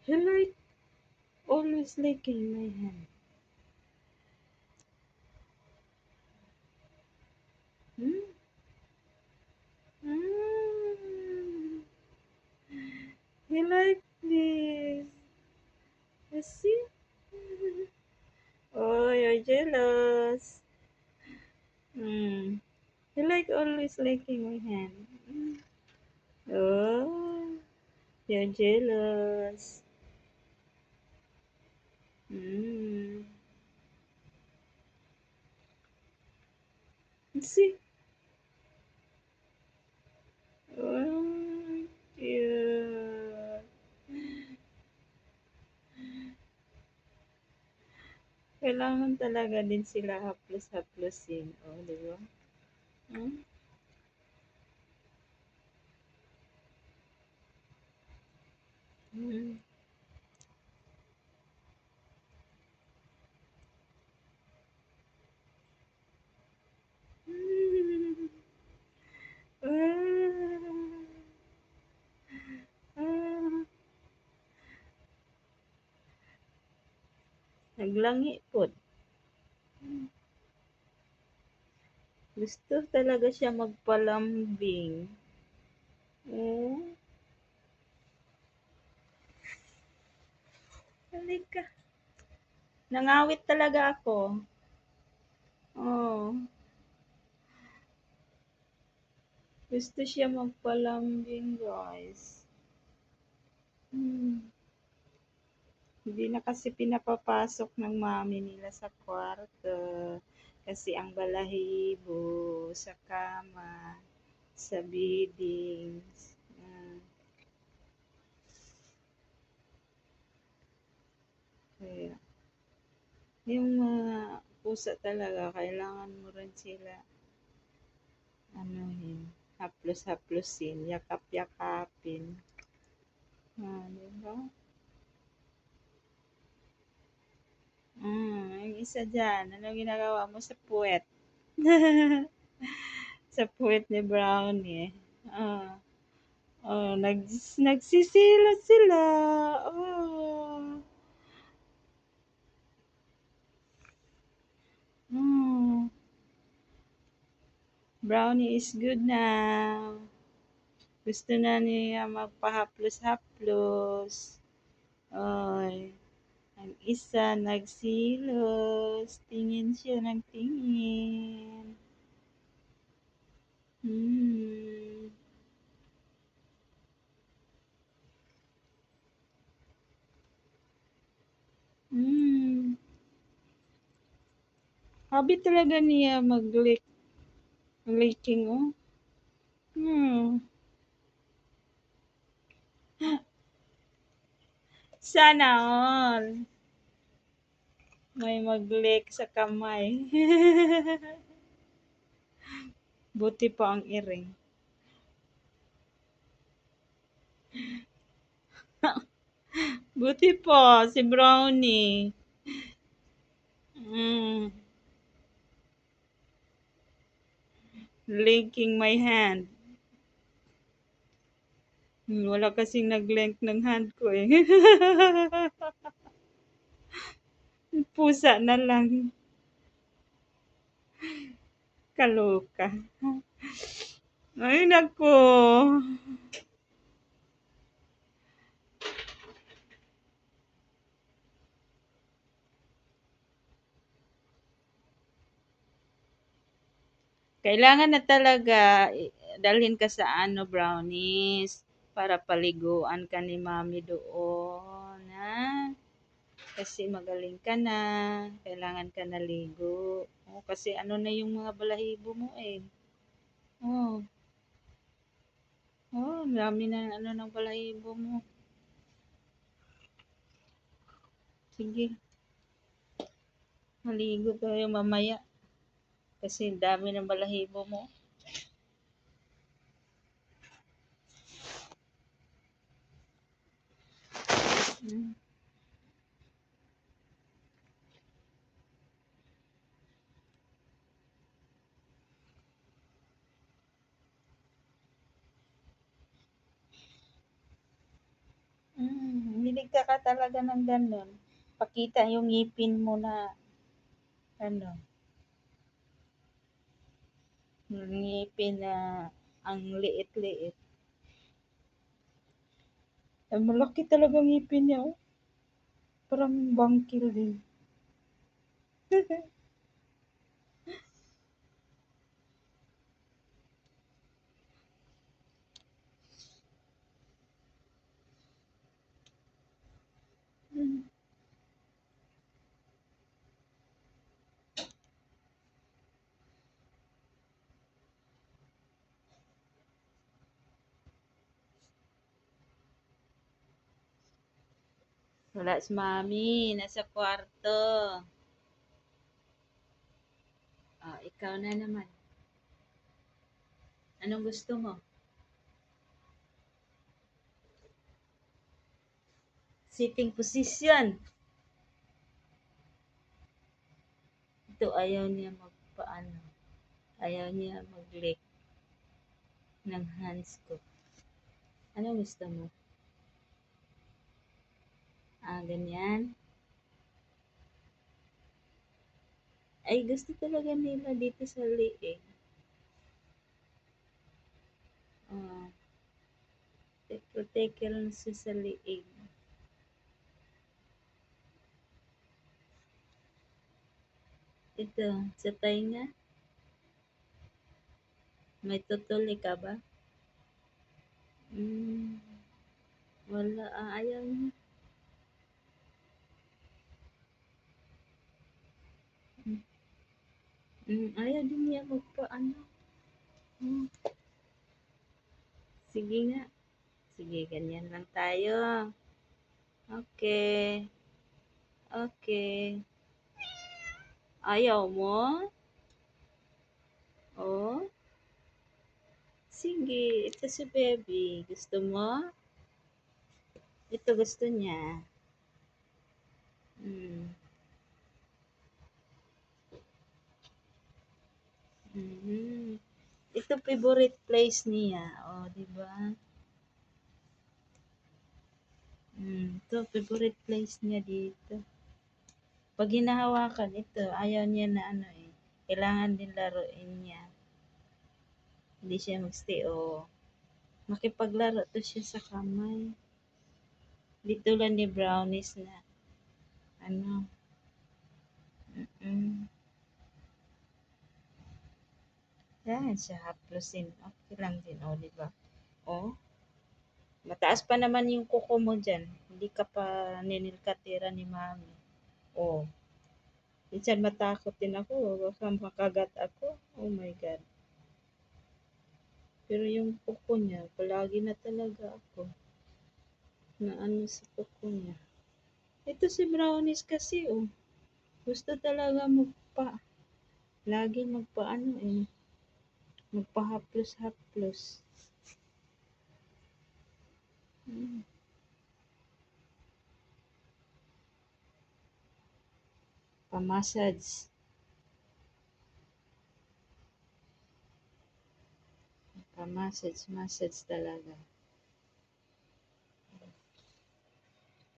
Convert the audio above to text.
He like always licking my hand. Hmm? Mm. He like this. You see? Oh, you're jealous. Hmm. He like always licking my hand. Mm. Oh, you're jealous. Mm. See? Oh, cute. Kailangan talaga din sila haplos-haplosin. Oh, di ba? Hmm? Mm. Ah, ah. Naglangi po. Gusto talaga siya magpalambing. Oh, halika. Nangawit talaga ako. Oh, gusto siya magpalambing, guys. Hmm. Hindi na kasi pinapapasok ng mami nila sa kwarto. Kasi ang balahibo sa kama, sa beddings. Kaya, yung mga pusa talaga, kailangan mo rin sila, anuhin, haplos-haplosin, yakap-yakapin. Di ba? Yung isa dyan, ano ginagawa mo sa puwet? Sa puwet ni Brownie. Ah, nagsisila sila. Oh. Hmm. Brownie is good now. Gusto na niya magpahaplos-haplos. Oy. Ang isa nagsilos. Tingin siya ng tingin. Hmm. Hmm. Hobby talaga niya licking, oh. Hmm. Sana all. May mag-lick sa kamay. Buti pa ang iring. Buti po, si Brownie. Mm, linking my hand. Wala kasing nag-link ng hand ko eh. Pusa na lang. Kaloka. Ay, nako. Kailangan na talaga dalhin ka sa ano, Brownies, para paliguan ka ni Mami doon, ha? Kasi magaling ka na, kailangan ka naligo. Oh, kasi ano na yung mga balahibo mo eh. Oh, oh, dami na ano ng balahibo mo. Sige, maligo tayo mamaya kasi dami ng balahibo mo. Mm. Hindi ka talaga ng gano'n. Pakita yung ngipin mo na ano, ngipin na ang liit-liit. Ay, malaki talaga ngipin niya, oh. Parang bangkil din. Wala si Mami, nasa kwarto. Ah, ikaw na naman. Anong gusto mo? Sitting position. Ito, ayaw niya magpaano. Ayaw niya mag-lick ng hands ko. Anong gusto mo? Ah, ganyan. Ay, gusto talaga nila dito sa liig. Ah, protect lang siya sa liig. Ito, sa tainga. May tutuli ka ba? Hmm, wala. Ah, ayaw niya. Ayaw din niya magpaano. Hmm, sige nga. Sige, ganyan lang tayo. Okay. Okay. Ayaw mo? Oh, sige. Ito si baby. Gusto mo? Ito gusto niya. Hmm. Mhm. Ito favorite place niya. Oh, di ba? Ito favorite place niya dito. Pag hinahawakan ito, ayaw niya na ano eh. Kailangan din laruin niya. Hindi siya magstay o makipaglaro to siya sa kamay. Dito lang ni Brownies na ano. Mm. Yan siya haplusin. Okay lang din, o, di ba? O, mataas pa naman yung kuko mo dyan. Hindi ka pa ninilkatira ni Mami. O, minsan matakot din ako. Baka makagat ako. Oh my God. Pero yung kuko niya, palagi na talaga ako na ano sa kuko niya. Ito si Brownies kasi, oh. Gusto talaga lagi magpaano eh. Magpahaplos-haplos. Hmm. Pamassage. Pamassage talaga.